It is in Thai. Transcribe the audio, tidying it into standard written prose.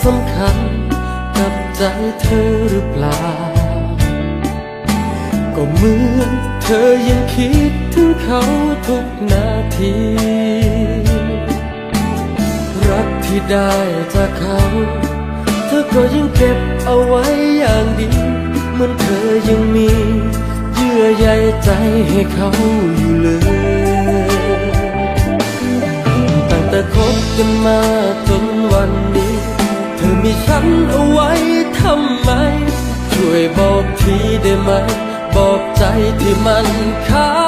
สำคัญกับใจเธอหรือเปล่าก็เหมือนเธอยังคิดถึงเขาทุกนาทีรักที่ได้จากเขาเธอก็ยังเก็บเอาไว้อย่างดีเหมือนเธอยังมีเยื่อใยใจให้เขาอยู่เลยตั้งแต่คบกันมาจนวันนี้เธอมีฉันเอาไว้ทำไมช่วยบอกทีได้ไหมบอกใจที่มันค้า